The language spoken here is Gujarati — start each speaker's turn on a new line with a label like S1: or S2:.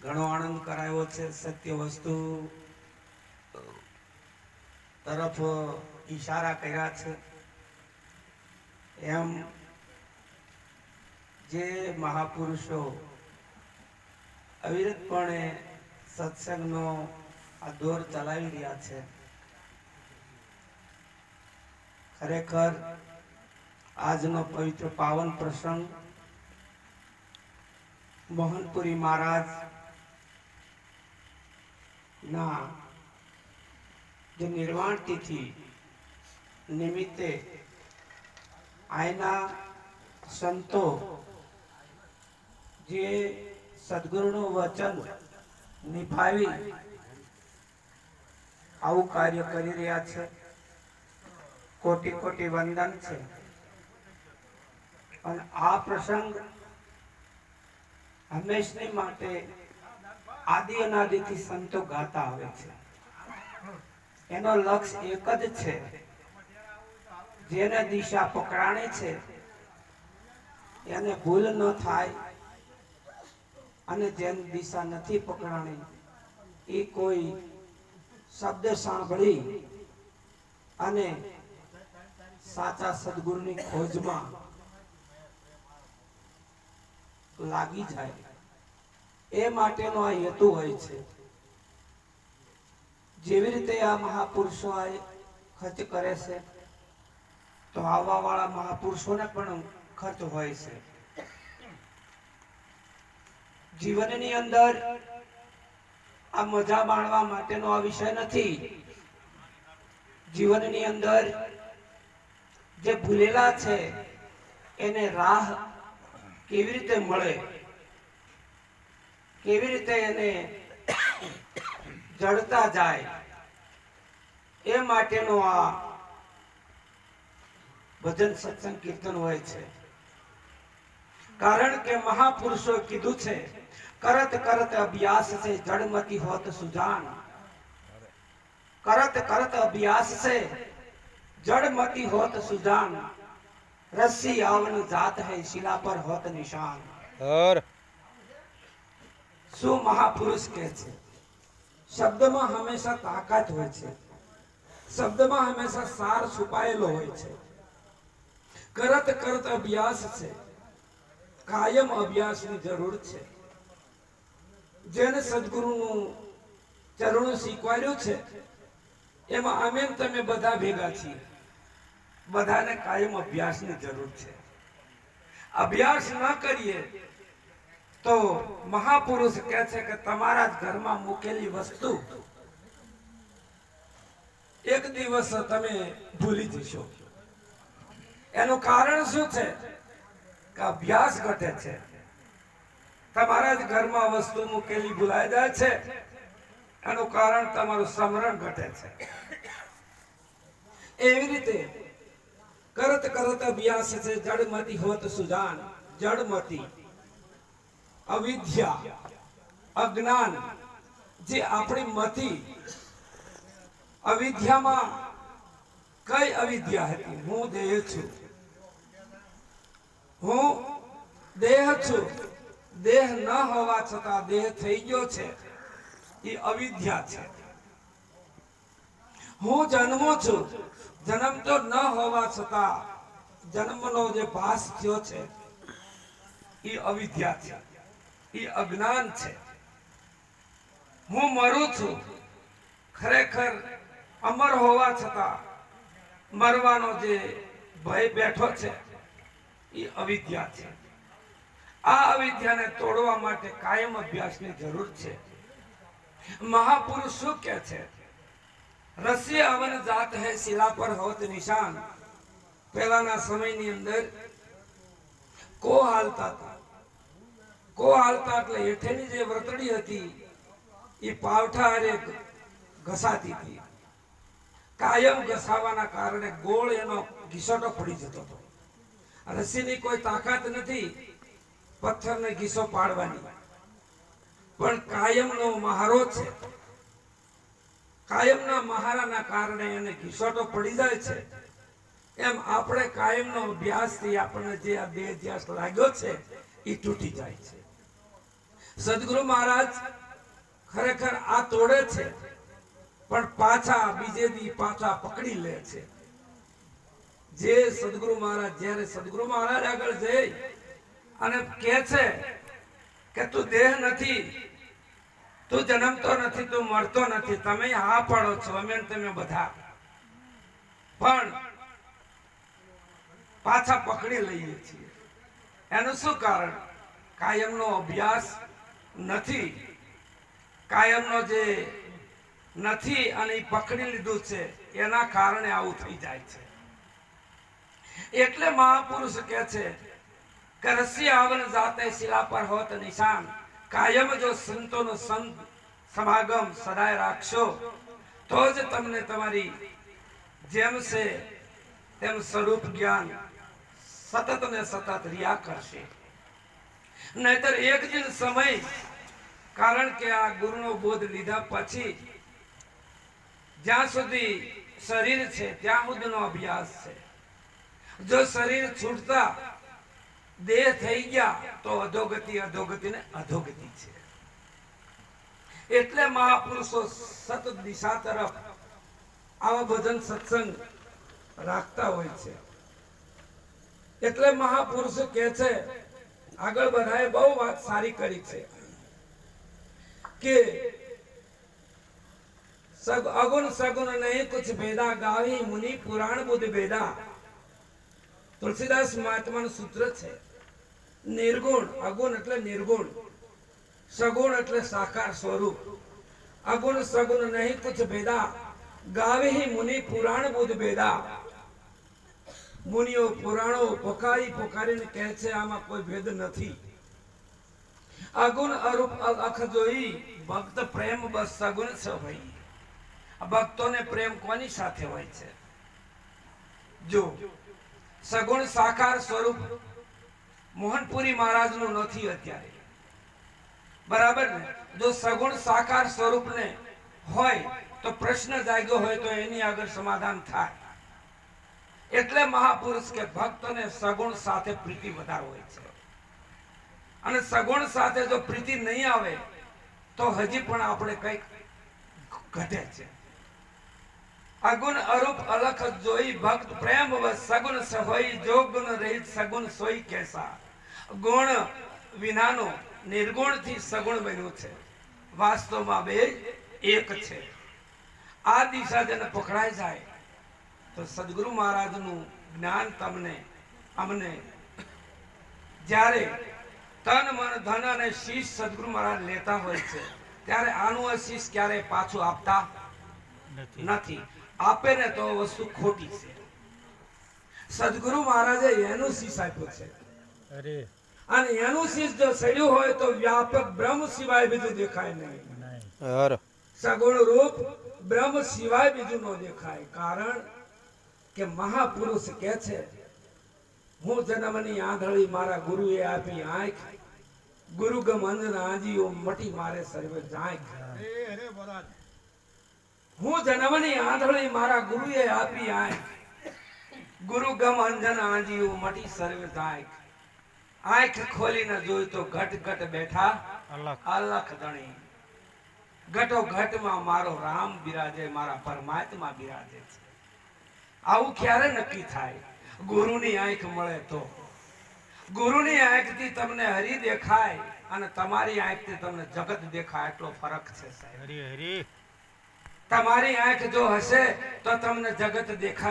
S1: ઘણો આનંદ કરાયો છે. સત્ય વસ્તુ તરફ ઈશારા કર્યા છે. એમ જે મહાપુરુષો અવિરતપણે સત્સંગનો આ દોર ચલાવી રહ્યા છે, ખરેખર આજનો પવિત્ર પાવન પ્રસંગ મોહનપુરી મહારાજ ના જે નિર્વાણ તિથિ નિમિત્તે આયના સંતો જે સદગુરુનું વચન નિભાવી આવું કાર્ય કરી રહ્યા છે. કોટી કોટી વંદન છે. અને આ પ્રસંગ હંમેશની માટે આદિ અનાદિથી સંતો ગાતા આવે છે. એનો લક્ષ્ય એક જ છે, જેને દિશા પકડાણી છે એને ભૂલ ન થાય, અને જેની દિશા નથી પકડાણી એ કોઈ શબ્દ સાંભળી અને સાચા સદગુરુની ખોજમાં લાગી જાય, એ માટેનો આ હેતુ હોય છે. જેવી રીતે આ મહાપુરુષો ખર્ચ કરે છે, તો આવવા વાળા મહાપુરુષોને પણ ખર્ચ હોય છે. જીવનની અંદર આ મજા માણવા માટેનો આ વિષય નથી. જીવનની અંદર જે ભૂલેલા છે એને રાહ કેવી રીતે મળે, કેવી રીતે એને જડતા જાય, એ માટેનો આ ભજન સત્સંગ કીર્તન હોય છે. કારણ કે મહાપુરુષો કીધું છે, કરત કરત અભ્યાસ से जड़मती होत सुजान. करत करत अभ्यास से जड़मती होत सुजान. रस्सी आवन जात है शिला पर होत निशान. और શું મહાપુરુષ કહે છે? શબ્દમાં હંમેશા તાકાત હોય છે, શબ્દમાં હંમેશા સાર છુપાયેલો હોય છે. કરત કરત અભ્યાસ છે, કાયમ અભ્યાસની જરૂર છે. જેને સદગુરુનું ચરણું શીખવાડ્યું છે, એમાં અમે તમે બધા ભેગા છીએ. બધાને કાયમ અભ્યાસની જરૂર છે. અભ્યાસ ન કરીએ તો મહાપુરુષ કહે છે કે તમારા જ ઘરમાં મૂકેલી વસ્તુ એક દિવસ તમે ભૂલી જશો. એનું કારણ શું છે? કે અભ્યાસ ઘટે છે. તમારા જ ઘરમાં વસ્તુ મૂકેલી ભૂલાઈ જાય છે, એનું કારણ તમારું સ્મરણ ઘટે છે. એવી રીતે કરત કરત અભ્યાસ છે જડમતી હોત સુજાન. જડમતી અવિદ્યા, અજ્ઞાન, જે આપણી મતિ. અવિદ્યામાં કઈ અવિદ્યા હતી? હું દેહ છું, હું દેહ છું. દેહ ન હોવા છતાં દેહ થઈ ગયો છે, એ અવિદ્યા છે. હું જન્મો છું, જન્મ તો ન હોવા છતાં જન્મનો જે ભાસ થયો છે એ અવિદ્યા છે, એ અજ્ઞાન છે. હું મરું છું, ખરેખર અમર હોવા છતાં મરવાનો જે ભય બેઠો છે એ અવિદ્યા છે. આ અવિદ્યાને તોડવા માટે કાયમ અભ્યાસની જરૂર છે. મહાપુરુષ શું કહે છે? રસ્સી અવન જાત હૈ શિલા પર હોત નિશાન. પહેલાના સમયની અંદર કો હાલતા હતા. કો હાલતા એટલે હેઠેની જે વર્તડી હતી એ પાવઠા હારે ઘસાતી હતી. કાયમ ઘસાવાના કારણે ગોળ એનો ઘીસોટો પડી જતો હતો. રસ્સીની કોઈ તાકાત નથી પથ્થરને ઘીસો પાડવાની, પણ કાયમનો મહારો છે. કાયમના મહારાના કારણે એને ઘીસોટો પડી જાય છે. એમ આપણે કાયમનો અભ્યાસથી આપણને જે આ દેહ ધ્યાસ લાગ્યો છે એ તૂટી જાય છે. સદગુરુ મહારાજ ખરેખર આ તોડે છે પણ પાછા બીજે દી પાછા પકડી લે છે. જે સદગુરુ મહારાજ જ્યારે સદગુરુ મહારાજ આગળ જઈ અને કહે છે કે તું દેહ નથી, તું જન્મતો નથી, તું મરતો નથી, તમે હા પાડો છો અમે તમે બધા, પણ પાછા પકડી લઈએ છીએ. એનું શું કારણ? કાયમનો અભ્યાસ નથી, કાયમનો જે નથી અને એ પકડી લીધું છે એના કારણે આવું થઈ જાય છે. એટલે મહાપુરુષ કહે છે કે રસી આવન જાતે શિલા પર હોત નિશાન, કાયમ જો સંતોનો સંત સમાગમ સદાય રાખશો તો જ તમને તમારી જેમ છે તેમ સ્વરૂપ જ્ઞાન સતત ને સતત રહ્યા કરશે. નહીતર એક દિન સમય, કારણ કે આ ગુરુનો બોધ લીધા પછી જ્યાં સુધી શરીર છે ત્યાં સુધીનો અભ્યાસ છે. જો શરીર છૂટતા દેહ થઈ ગયા તો અધોગતિ, અધોગતિ ને અધોગતિ છે. એટલે મહાપુરુષો સતત દિશા તરફ આવા ભજન સત્સંગ રાખતા હોય છે. એટલે મહાપુરુષો કહે છે, આગળ બધાએ બહુ વાત સારી કરી છે કે અગુણ સગુણ નહીં કુછ ભેદા, ગાવી મુનિ પુરાણ બુદ્ધ ભેદા. તુલસીદાસ મહાત્માનું સૂત્ર છે. નિર્ગુણ, અગુણ એટલે નિર્ગુણ, સગુણ એટલે સાકાર સ્વરૂપ. અગુણ સગુણ નહીં કુછ ભેદા, ગાવી મુનિ પુરાણ બુદ્ધ ભેદા. મુનિઓ પુરાણો પોકારી પોકારીને કહે છે આમાં કોઈ ભેદ નથી. અગુણ અરૂપ અખ જોઈ, ભક્ત પ્રેમ બસ સગુણ છે ભાઈ. ભક્તોને પ્રેમ કોની સાથે હોય છે? જો સગુણ સાકાર સ્વરૂપ મોહનપુરી મહારાજનું નથી અત્યારે, બરાબર ને? જો સગુણ સાકાર સ્વરૂપને હોય તો પ્રશ્ન જાગ્યો હોય તો એની આગળ સમાધાન થાય. એટલે મહાપુરુષ કે ભક્તને સગુણ સાથે પ્રીતિ વધારે હોય છે. અને સગુણ સાથે જો પ્રીતિ નહીં આવે તો હજી પણ આપણે કંઈક ઘટે છે. અગુણ અરૂપ અલખ જોઈ, ભક્ત પ્રેમ બસ સગુણ સહોઈ, જો ગુણ રહિત સગુણ સોઈ કેસા. ગુણ વિનાનો નિર્ગુણ થી સગુણ બન્યું છે. વાસ્તવમાં બે એક છે. આ દિશા જેને પકડાઈ જાય તો સદગુરુ મહારાજનું જ્ઞાન તમને અમને જ્યારે તન મન ધન અને શીશ સદગુરુ મહારાજ લેતા હોય છે ત્યારે આનું શીશ ક્યારે પાછું આપતા નથી. આપે ને તો વસ્તુ ખોટી છે. સદગુરુ મહારાજે એનું શીશ આપ્યું છે. અને એનું શીશ જો સડ્યું હોય તો વ્યાપક બ્રહ્મ સિવાય બીજું દેખાય નહીં. સગુણ રૂપ બ્રહ્મ સિવાય બીજું ન દેખાય. કારણ કે મહાપુરુષ કહે છે, હું જન્મની આંધળી મારા ગુરુએ આપી આંખ, ગુરુ ગમ અંજન આજીઓ મટી મારે સર્વે જાંખ. હું જન્મની આંધળી મારા ગુરુએ આપી આંખ, ગુરુ ગમ અંજન આજીઓ મટી સર્વે જાંખ. આંખ ખોલીને જોઈ તો ઘટ ઘટ બેઠા અલખ ધણી. ઘટો ઘટમાં મારો રામ બિરાજે, મારા પરમાત્મા બિરાજે છે. આવું ક્યારે નક્કી થાય? ગુરુની આંખ મળે તો. ગુરુની આંખથી તમને હરિ દેખાય અને તમારી આંખથી તમને જગત દેખાય, એટલો ફરક છે સાહેબ. તમારી આંખ જો હશે તો તમને જગત દેખાય.